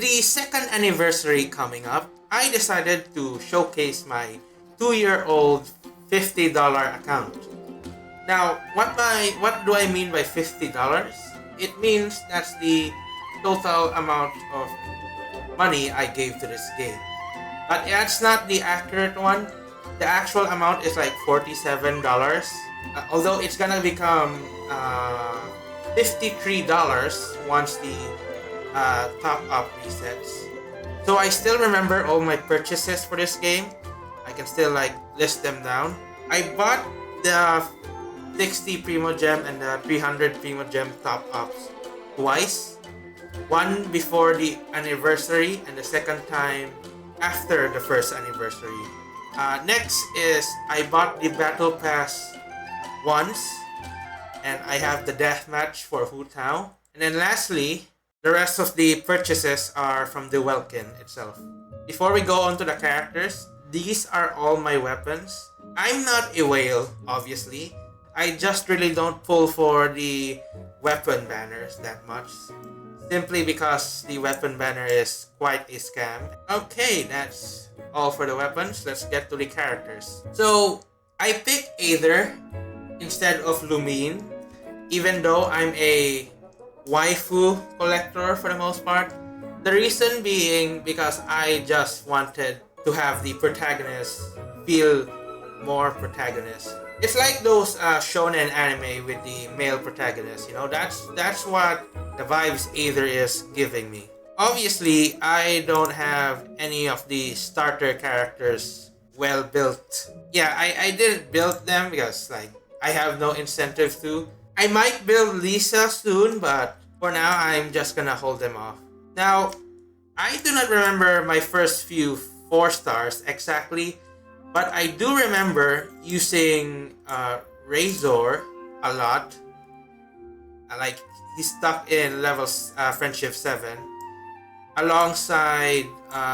the second anniversary coming up, I decided to showcase my 2-year-old $50 account. Now, what do I mean by $50? It means that's the total amount of money I gave to this game. But that's not the accurate one. The actual amount is like $47. Although it's gonna become $53 once the top up resets. So I still remember all my purchases for this game. I can still like list them down. I bought the 60 Primo Gem and the 300 Primo Gem top ups twice. One before the anniversary and the second time after the first anniversary. Next is I bought the Battle Pass once, and I have the deathmatch for Hu Tao. And then lastly, the rest of the purchases are from the Welkin itself. Before we go on to the characters, these are all my weapons. I'm not a whale, obviously. I just really don't pull for the weapon banners that much. Simply because the weapon banner is quite a scam. Okay, that's all for the weapons. Let's get to the characters. So, I picked Aether instead of Lumine, even though I'm a waifu collector for the most part. The reason being because I just wanted to have the protagonist feel more protagonist. It's like those shonen anime with the male protagonist, you know, that's what the vibes Aether is giving me. Obviously, I don't have any of the starter characters well built. Yeah, I didn't build them because like I have no incentive to. I might build Lisa soon, but for now I'm just gonna hold them off. Now, I do not remember my first few 4 stars exactly, but I do remember using Razor a lot. Like, he's stuck in levels Friendship 7 alongside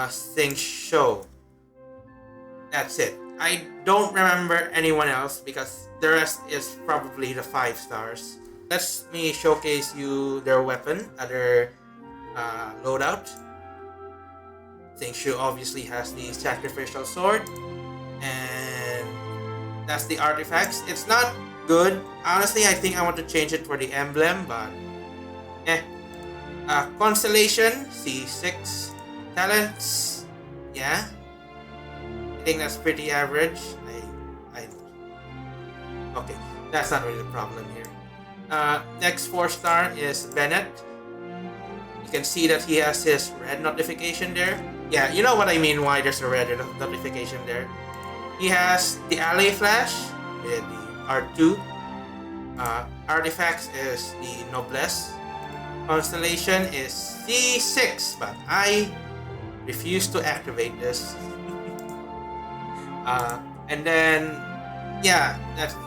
Sing Show. That's it. I don't remember anyone else because the rest is probably the 5 stars. Let me showcase you their weapon, other loadout. Sing Shu obviously has the sacrificial sword, and that's the artifacts. It's not good. Honestly, I think I want to change it for the emblem, but Constellation, C6. Talents, yeah. I think that's pretty average. Okay, that's not really the problem here. Next 4 star is Bennett. You can see that he has his red notification there. Yeah, you know what I mean why there's a red notification there. He has the Alley Flash with the R2. Artifacts is the Noblesse. Constellation is C6, but I refuse to activate this. And then, yeah,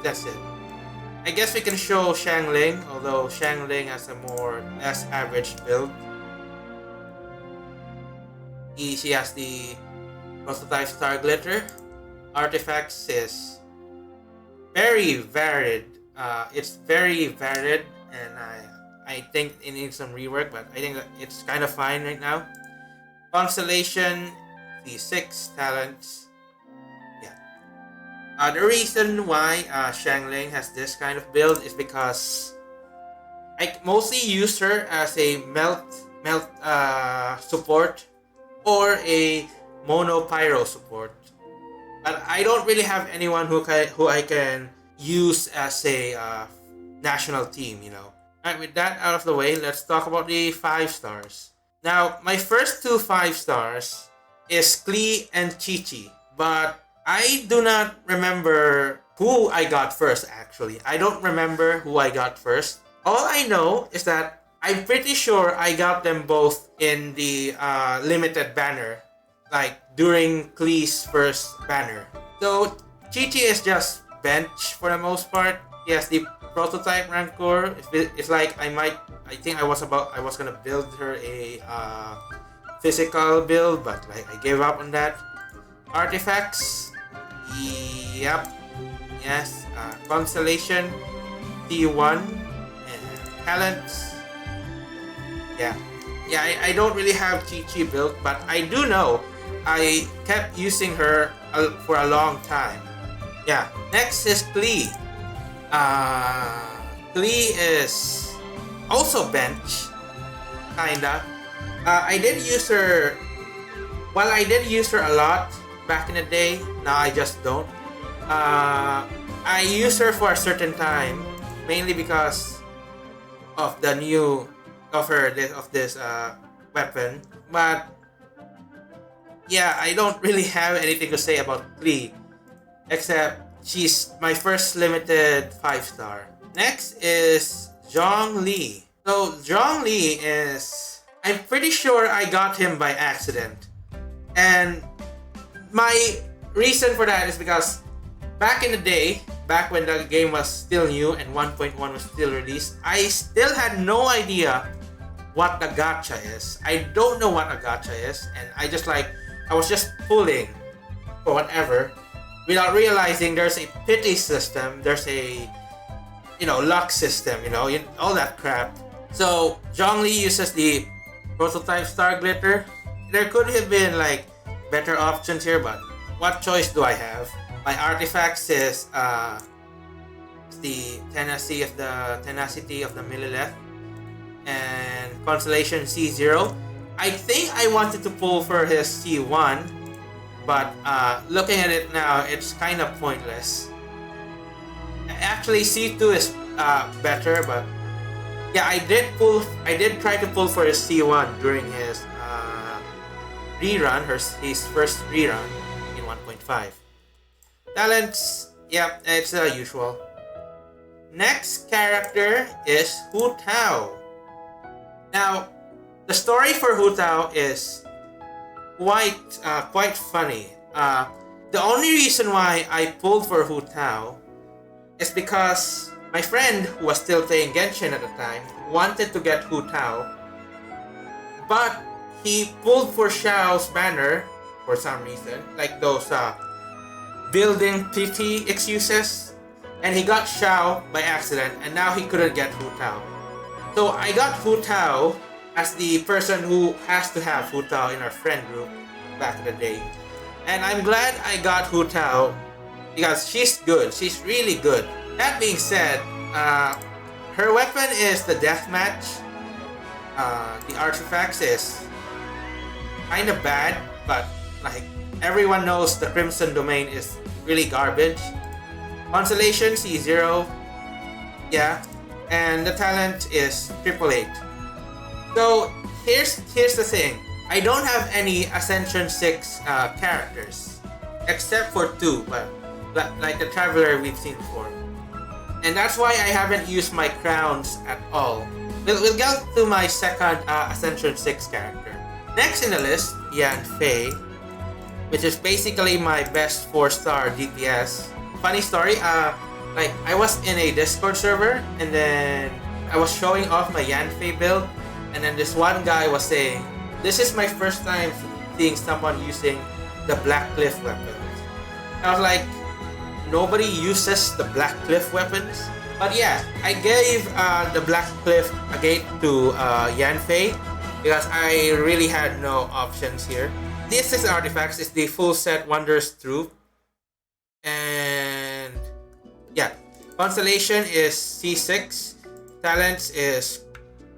that's it. I guess we can show Xiangling, although Xiangling has a more less average build. She has the prototype Star Glitter. Artifacts is very varied. It's very varied, and I think it needs some rework, but I think that it's kind of fine right now. Constellation, C6 talents. Yeah. The reason why Xiangling has this kind of build is because I mostly use her as a melt support or a mono pyro support. But I don't really have anyone who I can use as a national team, you know. Alright, with that out of the way, let's talk about the 5 stars. Now, my first 2 5 stars is Klee and Chi-Chi, but I do not remember who I got first, actually. I don't remember who I got first. All I know is that I'm pretty sure I got them both in the limited banner, like during Klee's first banner. So Chi-Chi is just bench for the most part. He has the prototype Rancor. It's like I think I was gonna build her a physical build, but like I gave up on that. Artifacts, yep, yes. Constellation, T1, and talents. Yeah, Yeah, I don't really have Chi Chi built, but I do know I kept using her for a long time. Yeah. Next is Klee. Klee is also bench, kinda. I did use her. Well, I did use her a lot back in the day. Now I just don't. I use her for a certain time, mainly because of the new of this weapon. But yeah, I don't really have anything to say about Klee, except she's my first limited 5-star. Next is Zhong Li. So Zhong Li is, I'm pretty sure I got him by accident. And my reason for that is because back in the day, back when the game was still new and 1.1 was still released, I still had no idea what a gacha is. I don't know what a gacha is, and I was just pulling for whatever without realizing there's a pity system, there's a luck system, all that crap. So Zhongli uses the prototype star glitter. There could have been like better options here, but what choice do I have? My artifacts is the tenacity of the Millilith and Constellation C0. I think I wanted to pull for his C1, but looking at it now, it's kind of pointless. Actually, C2 is better, but yeah, I did try to pull for his C1 during his rerun, his first rerun in 1.5. Talents, yeah, it's the usual. Next character is Hu Tao. Now, the story for Hu Tao is quite funny. The only reason why I pulled for Hu Tao is because my friend, who was still playing Genshin at the time, wanted to get Hu Tao, but he pulled for Xiao's banner for some reason, like those building PT excuses, and he got Xiao by accident, and now he couldn't get Hu Tao. So I got Hu Tao as the person who has to have Hu Tao in our friend group back in the day. And I'm glad I got Hu Tao because she's good. She's really good. That being said, her weapon is the deathmatch. The artifacts is kind of bad, but like everyone knows the Crimson Domain is really garbage. Constellation C0, yeah, and the talent is 888. So here's the thing. I don't have any Ascension 6 characters, except for 2, but like the Traveler we've seen before. And that's why I haven't used my crowns at all. We'll get to my second Ascension 6 character. Next in the list, Yan Fei, which is basically my best 4-star DPS. Funny story, like I was in a Discord server and then I was showing off my Yan Fei build, and then this one guy was saying, "This is my first time seeing someone using the Black Cliff weapons." I was like, nobody uses the Black Cliff weapons? But yeah, I gave the Black Cliff a gate to Yan Fei because I really had no options here. This is artifacts, is the full set Wondrous Troop. And yeah, Constellation is C6. Talents is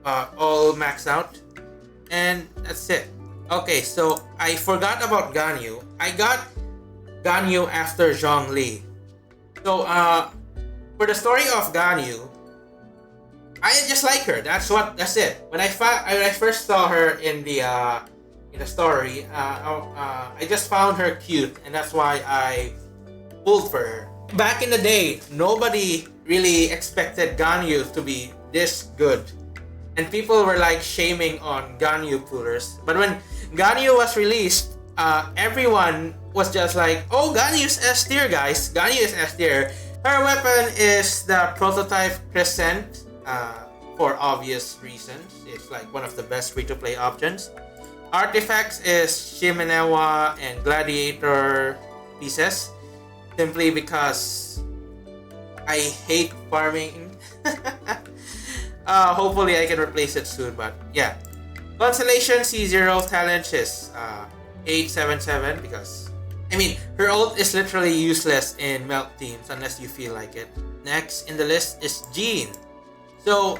all maxed out. And that's it. Okay, so I forgot about Ganyu. I got Ganyu after Zhong Li. So for the story of Ganyu, I just like her. That's it. When I first saw her in the story, I just found her cute, and that's why I pulled for her. Back in the day, nobody really expected Ganyu to be this good, and people were like shaming on Ganyu pullers. But when Ganyu was released, everyone was just like, "Oh, Ganyu's S tier, guys. Ganyu is S tier." Her weapon is the prototype Crescent, for obvious reasons. It's like one of the best free-to-play options. Artifacts is Shimenewa and Gladiator pieces, simply because I hate farming. Hopefully I can replace it soon, but yeah. Constellation C0 talent is 877 because I mean her ult is literally useless in melt teams unless you feel like it. Next in the list is Jean. So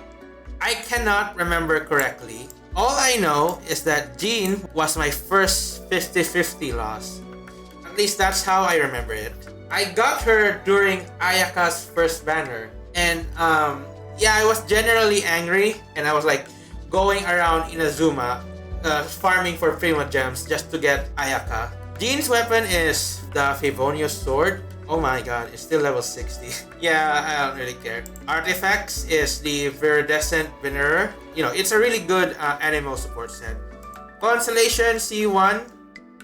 I cannot remember correctly. All I know is that Jean was my first 50-50 loss. At least that's how I remember it. I got her during Ayaka's first banner. And yeah, I was generally angry and I was like going around Inazuma farming for Prima Gems just to get Ayaka. Jean's weapon is the Favonius Sword. Oh my god, it's still level 60. Yeah, I don't really care. Artifacts is the Viridescent Venerer. You know, it's a really good animo support set. Constellation C1.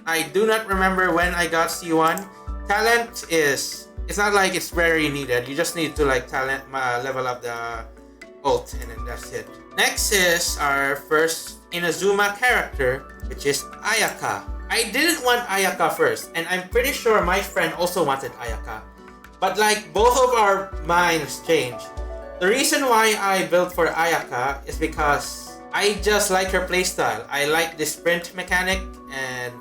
I do not remember when I got C1. Talent is... It's not like it's very needed. You just need to like talent level up the ult and then that's it. Next is our first Inazuma character, which is Ayaka. I didn't want Ayaka first, and I'm pretty sure my friend also wanted Ayaka. But like both of our minds changed. The reason why I built for Ayaka is because I just like her playstyle. I like the sprint mechanic and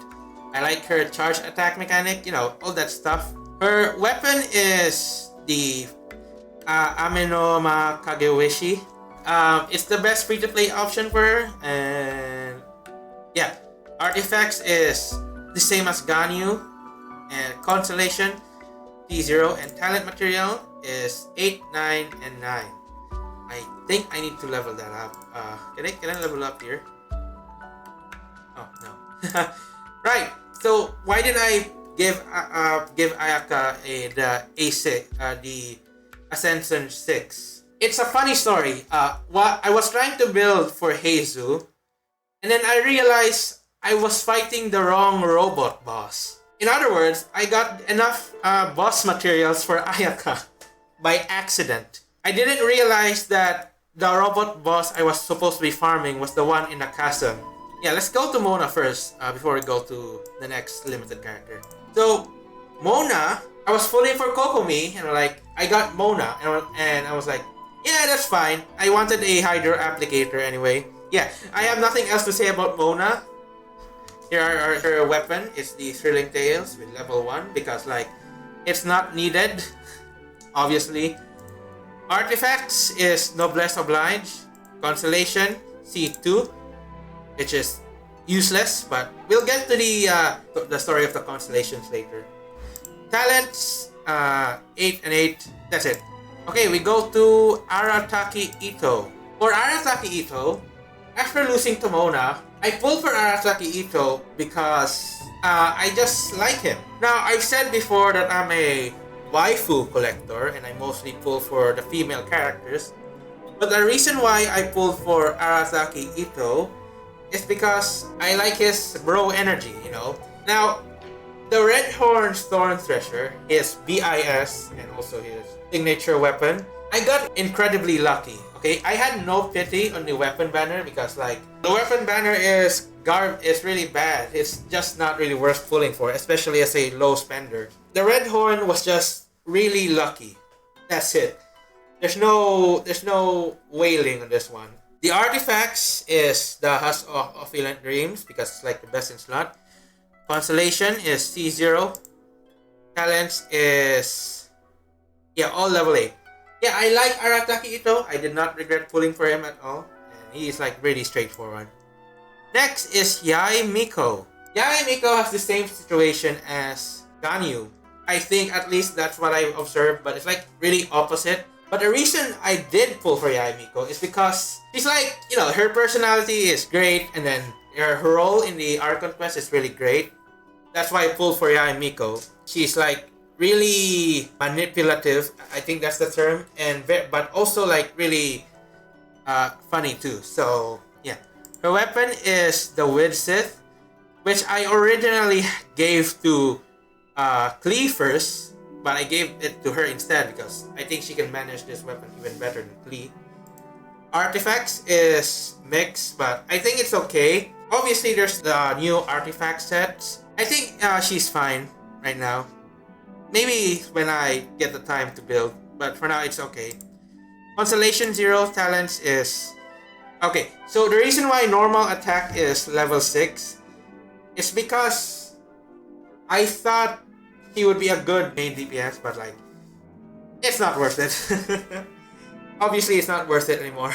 I like her charge attack mechanic, you know, all that stuff. Her weapon is the Amenoma Kagewishi. It's the best free-to-play option for her, and yeah. Artifacts is the same as Ganyu, and Constellation T0, and talent material is 8, 9, and 9. I think I need to level that up. Can I level up here? Oh no. Right. So why did I give Ayaka the Ascension 6? It's a funny story. I was trying to build for Heizu, and then I realized I was fighting the wrong robot boss. In other words, I got enough boss materials for Ayaka by accident. I didn't realize that the robot boss I was supposed to be farming was the one in the chasm. Yeah, let's go to Mona first before we go to the next limited character. So, Mona, I was pulling for Kokomi and I got Mona and I was like, yeah, that's fine. I wanted a Hydro Applicator anyway. Yeah, I have nothing else to say about Mona. Here are her weapon. It's the Thrilling Tales with level 1 because it's not needed, obviously. Artifacts is Noblesse Oblige. Constellation C2, which is useless, but we'll get to the story of the constellations later. Talents 8 and 8. That's it. Okay, we go to Arataki Ito. For Arataki Ito, after losing to Mona, I pulled for Arataki Ito because I just like him. Now, I've said before that I'm a waifu collector and I mostly pull for the female characters. But the reason why I pulled for Arataki Ito is because I like his bro energy, you know. Now, the Red Horn Thorn Thresher, his BIS, and also his signature weapon, I got incredibly lucky. Okay, I had no pity on the weapon banner because the weapon banner is really bad. It's just not really worth pulling for, especially as a low spender. The Red Horn was just really lucky. That's it. There's no wailing on this one. The artifacts is the Husk of Opulent Dreams because it's the best in slot. Constellation is C0. Talents is all level 8. Yeah, I like Arataki Ito. I did not regret pulling for him at all. And he is really straightforward. Next is Yae Miko. Yae Miko has the same situation as Ganyu. I think at least that's what I observed, but it's really opposite. But the reason I did pull for Yae Miko is because she's her personality is great, and then her role in the Archon quest is really great. That's why I pulled for Yae Miko. She's really manipulative, I think that's the term, but also really funny too. So yeah, her weapon is the Widsith, which I originally gave to Klee first, but I gave it to her instead because I think she can manage this weapon even better than Klee. Artifacts is mixed, but I think it's okay. Obviously, there's the new artifact sets. I think she's fine right now. Maybe when I get the time to build, but for now it's okay. Constellation 0 talents is Okay, so the reason why normal attack is level 6 is because I thought he would be a good main DPS, but like, it's not worth it. Obviously, it's not worth it anymore.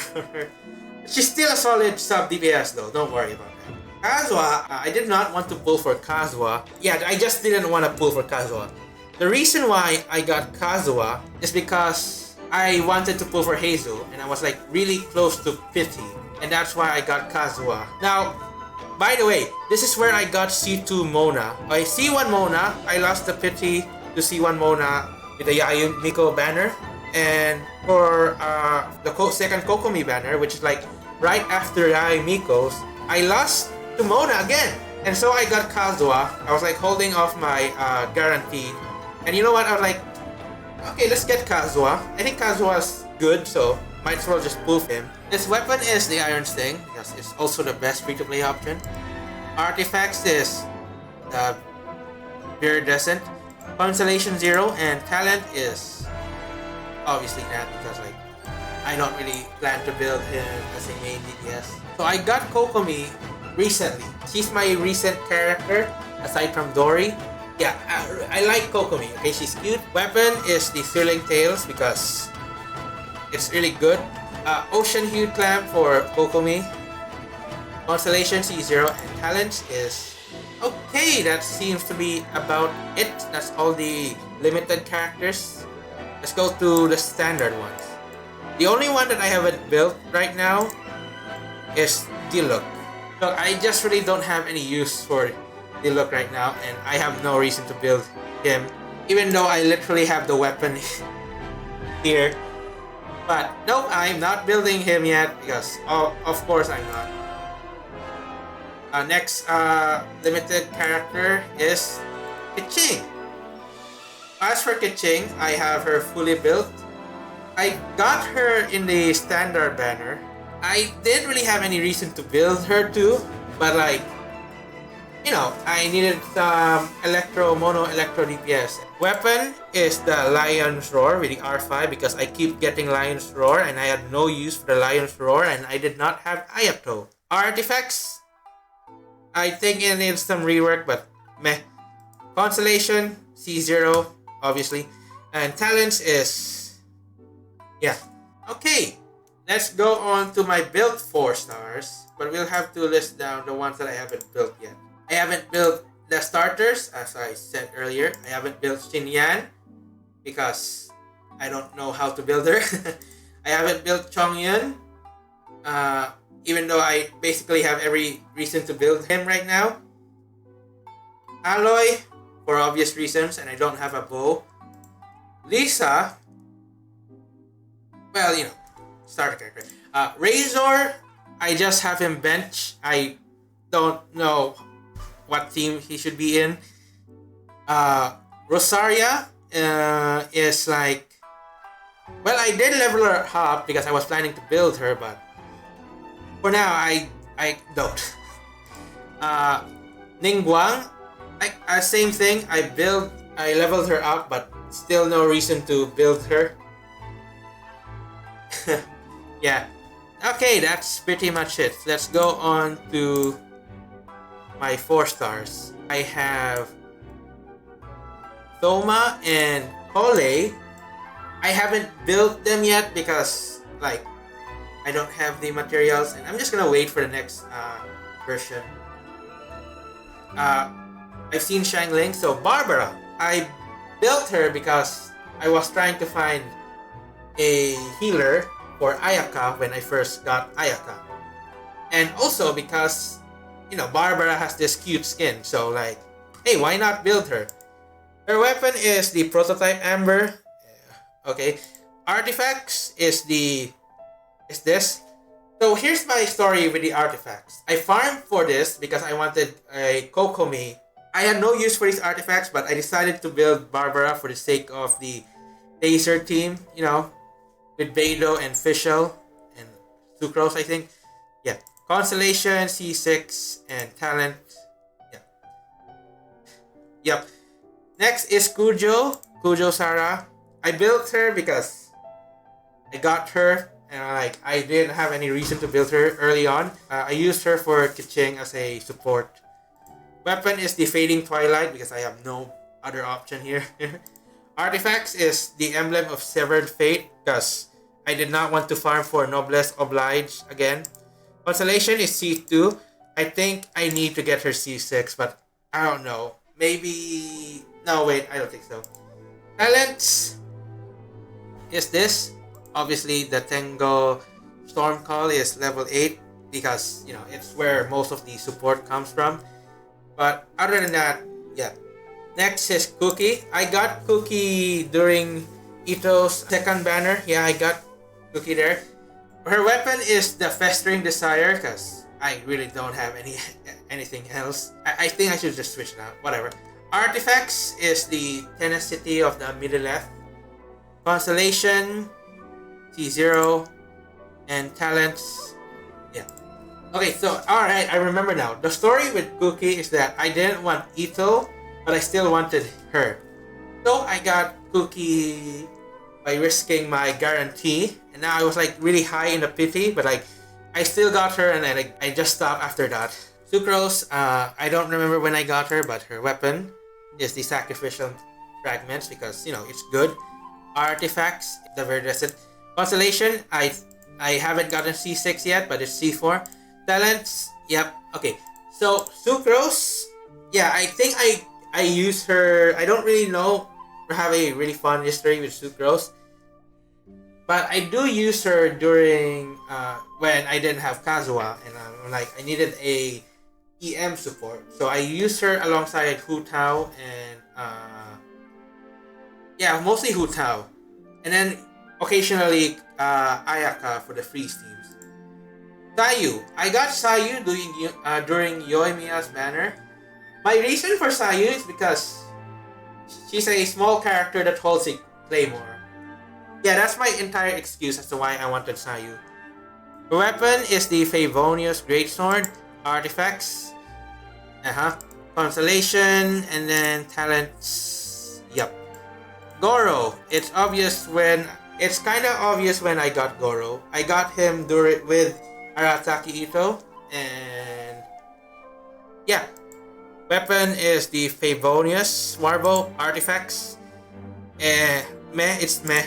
She's still a solid sub DPS though, don't worry about that. Kazuha, I did not want to pull for Kazuha. Yeah, I just didn't want to pull for Kazuha. The reason why I got Kazuha is because I wanted to pull for Heizu, and I was like really close to Pity, and that's why I got Kazuha. Now, by the way, this is where I got C2 Mona. By C1 Mona, I lost the Pity to C1 Mona with the Yayu Miko banner, and for the second Kokomi banner, which is like right after Yayu Miko's, I lost to Mona again. And so I got Kazuha. I was like holding off my guaranteed. And you know what? I was like, okay, let's get Kazuha. I think Kazuha's good, so might as well just pull him. This weapon is the Iron Sting, because it's also the best free-to-play option. Artifacts is the Viridescent. Constellation 0, and talent is obviously that, because like I don't really plan to build him as a main DPS. So I got Kokomi recently. She's my recent character aside from Dory. Yeah, I like Kokomi. Okay, she's cute. Weapon is the Thrilling Tales because it's really good. Ocean Hued Clamp for Kokomi. Constellation C0, and talents is okay. That seems to be about it. That's all the limited characters. Let's go to the standard ones. The only one that I haven't built right now is Diluc. So I just really don't have any use for Diluc right now, and I have no reason to build him, even though I literally have the weapon here. But nope, I'm not building him yet because of course I'm not. Next limited character is Keqing. As for Keqing, I have her fully built. I got her in the standard banner. I didn't really have any reason to build her too, but like, you know, I needed some mono electro DPS. Weapon is the Lion's Roar with the R5 because I keep getting Lion's Roar and I had no use for the Lion's Roar and I did not have Ayato. Artifacts, I think it needs some rework, but meh. Constellation, C0, obviously. And talents is, yeah. Okay, let's go on to my built 4 stars, but we'll have to list down the ones that I haven't built yet. I haven't built the starters, as I said earlier. I haven't built Xinyan because I don't know how to build her. I haven't built Chongyun, even though I basically have every reason to build him right now. Aloy, for obvious reasons, and I don't have a bow. Lisa, well, you know, starter character. Razor, I just have him bench. I don't know what team he should be in. Rosaria is like, well, I did level her up because I was planning to build her, but for now I don't. Ningguang, like same thing. I leveled her up, but still no reason to build her. Yeah. Okay, that's pretty much it. Let's go on to my 4 stars. I have Thoma and Kole. I haven't built them yet because like I don't have the materials, and I'm just gonna wait for the next version. I've seen Shangling, so Barbara. I built her because I was trying to find a healer for Ayaka when I first got Ayaka. And also because, you know, Barbara has this cute skin, so like, hey, why not build her? Her weapon is the prototype Amber. Okay. Artifacts is this. So here's my story with the artifacts. I farmed for this because I wanted a Kokomi. I had no use for these artifacts, but I decided to build Barbara for the sake of the Taser team, you know, with Beidou and Fischl and Sucrose, I think. Yeah. Constellation, C6, and talent. Yeah. Yep. Next is Kujo Sara. I built her because I got her And like I didn't have any reason to build her early on. I used her for Kiching as a support. Weapon is the Fading Twilight because I have no other option here. Artifacts is the Emblem of Severed Fate because I did not want to farm for Noblesse Oblige again. Constellation is C2. I think I need to get her C6, but I don't know. Maybe... No, wait, I don't think so. Talents is this. Obviously, the Tengo Storm Call is level 8 because, you know, it's where most of the support comes from. But other than that, yeah. Next is Cookie. I got Cookie during Ito's second banner. Yeah, I got Cookie there. Her weapon is the Festering Desire because I really don't have anything else. I think I should just switch now. Whatever. Artifacts is the Tenacity of the Middle-earth. Constellation, T0, and Talents, yeah. Okay, so alright, I remember now. The story with Cookie is that I didn't want Ito, but I still wanted her. So I got Cookie by risking my guarantee, and now I was like really high in the pity, but like I still got her, and then I just stopped after that. Sucrose, I don't remember when I got her, but her weapon is the Sacrificial Fragments because, you know, it's good. Artifacts, the Verdescent. Constellation, I haven't gotten C6 yet, but it's C4. Talents, yep, okay. So, Sucrose, yeah, I think I use her, I don't really know, or have a really fun history with Sucrose. But I do use her during, when I didn't have Kazuha, and I needed a EM support. So I used her alongside Hu Tao and, yeah, mostly Hu Tao. And then occasionally Ayaka for the freeze teams. Sayu. I got Sayu during Yoimiya's banner. My reason for Sayu is because she's a small character that holds a claymore. Yeah, that's my entire excuse as to why I wanted Sayu. The weapon is the Favonius Greatsword. Artifacts. Constellation, and then talents. Yup. Goro. It's kind of obvious when I got Goro. I got him with Arataki Ito, and yeah. Weapon is the Favonius Warbo. Artifacts. It's meh.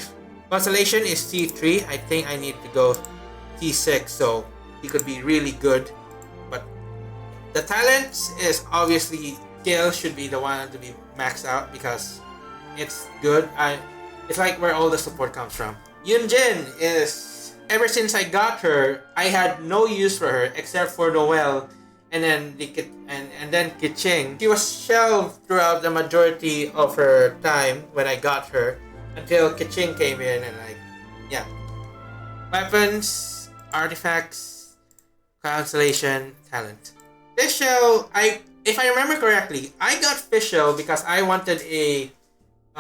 Constellation is C3. I think I need to go T6, so he could be really good. But the talents is obviously skill should be the one to be maxed out because it's good. It's like where all the support comes from. Yunjin is, ever since I got her, I had no use for her except for Noelle, and then then Kiching. She was shelved throughout the majority of her time when I got her until Kiching came in, and yeah. Weapons, artifacts, constellation, talent. Fischl, if I remember correctly, I got Fischl because I wanted a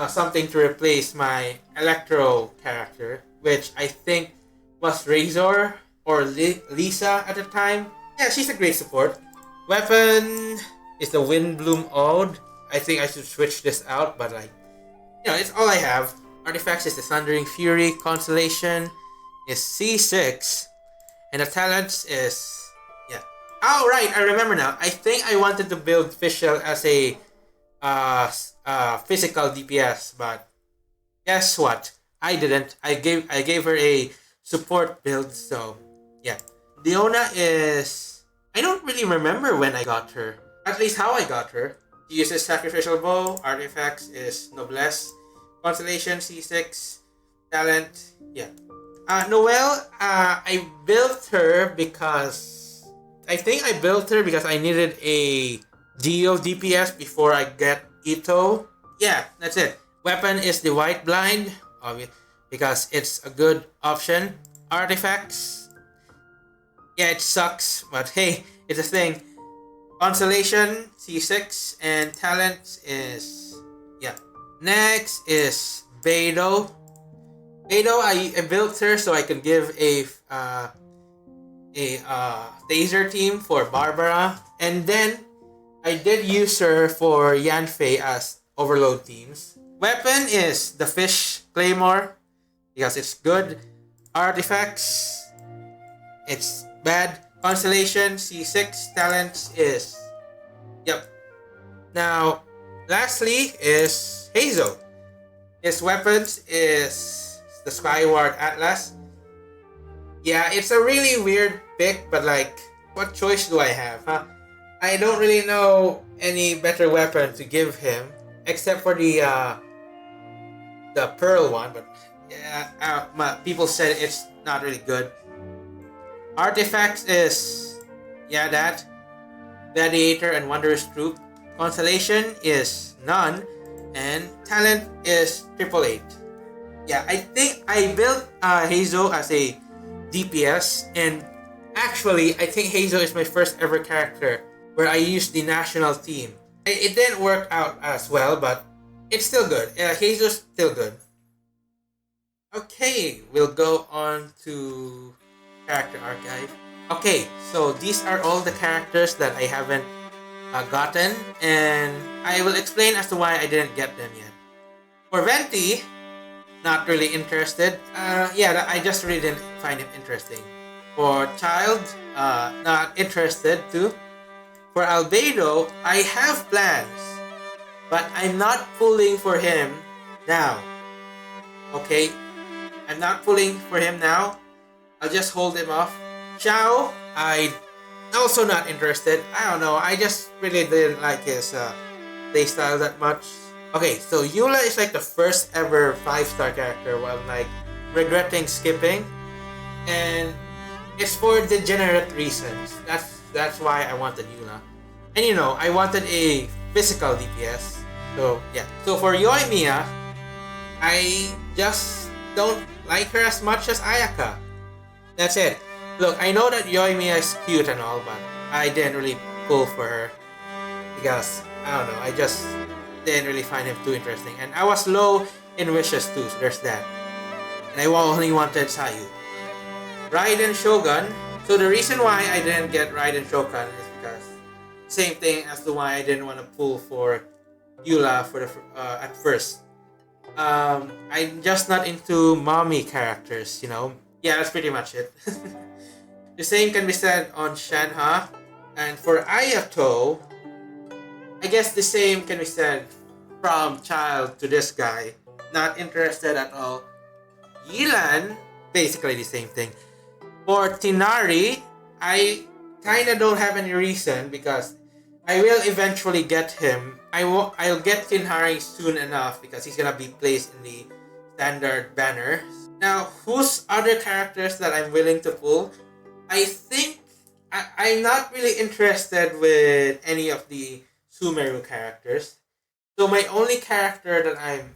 something to replace my Electro character, which I think was Razor or Lisa at the time. Yeah, she's a great support. Weapon is the Windbloom Ode. I think I should switch this out, but it's all I have. Artifacts is the Thundering Fury. Constellation is C6. And the talents is... yeah. Oh, right, I remember now. I think I wanted to build Fischl as a physical DPS, but guess what? I didn't. I gave her a support build, so yeah. Leona is... I don't really remember when I got her. At least how I got her. She uses Sacrificial Bow. Artifacts is Noblesse. Constellation C6. Talent, yeah. Noelle, I built her because... I think I built her because I needed a Geo DPS before I get Ito. Yeah, that's it. Weapon is the White Blind, obvious, because it's a good option. Artifacts, yeah, it sucks, but hey, it's a thing. Constellation, C6, and talent is, yeah. Next is Beidou. Beidou, I built her so I can give a Taser team for Barbara, and then I did use her for Yanfei as overload teams. Weapon is the Fish Claymore because it's good. Artifacts, it's bad. Constellation, C6. Talents is... Yep. Now, lastly is Hazel. His weapons is the Skyward Atlas. Yeah, it's a really weird pick, but like, what choice do I have, huh? I don't really know any better weapon to give him, except for the Pearl one, but yeah, people said it's not really good. Artifacts is, yeah, that. Gladiator and Wondrous Troop. Constellation is none, and talent is 888. Yeah, I think I built Hazo as a DPS, and actually, I think Hazo is my first ever character where I used the national team. It didn't work out as well, but it's still good. Hazo's still good. Okay, we'll go on to character archive. Okay, so these are all the characters that I haven't gotten, and I will explain as to why I didn't get them yet. For Venti, not really interested. Yeah, I just really didn't find him interesting. For Child, not interested too. For Albedo, I have plans, but I'm not pulling for him now. Okay, I'm not pulling for him now. I'll just hold him off. Xiao, I also not interested. I don't know. I just really didn't like his playstyle that much. Okay, so Eula is like the first ever 5-star character while I'm like regretting skipping, and it's for degenerate reasons. That's why I wanted Eula. And you know, I wanted a physical DPS. So yeah. So for Yoimiya, I just don't like her as much as Ayaka. That's it. Look, I know that Yoimiya is cute and all, but I didn't really pull for her because I don't know, I just didn't really find him too interesting. And I was low in wishes too, so there's that. And I only wanted Sayu. Raiden Shogun. So the reason why I didn't get Raiden Shogun is because same thing as to why I didn't want to pull for Eula for the at first. I'm just not into mommy characters, you know. Yeah, that's pretty much it. The same can be said on Shanha. And for Ayato, I guess the same can be said from Child to this guy. Not interested at all. Yilan, basically the same thing. For Tinari, I kinda don't have any reason because I will eventually get him. I'll get Tinari soon enough because he's gonna be placed in the standard banner. Now, whose other characters that I'm willing to pull? I think I'm not really interested with any of the Sumeru characters. So my only character that I'm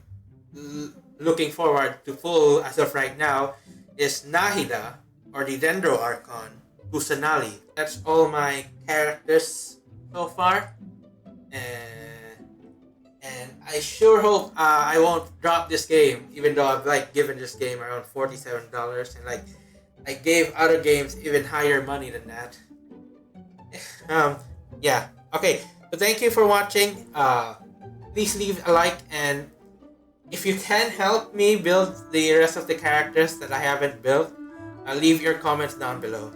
looking forward to pull as of right now is Nahida, or the Dendro Archon, Kusanali. That's all my characters so far. And I sure hope I won't drop this game, even though I've like given this game around $47, and like I gave other games even higher money than that. Yeah. Okay. So thank you for watching. Please leave a like, and if you can help me build the rest of the characters that I haven't built, leave your comments down below.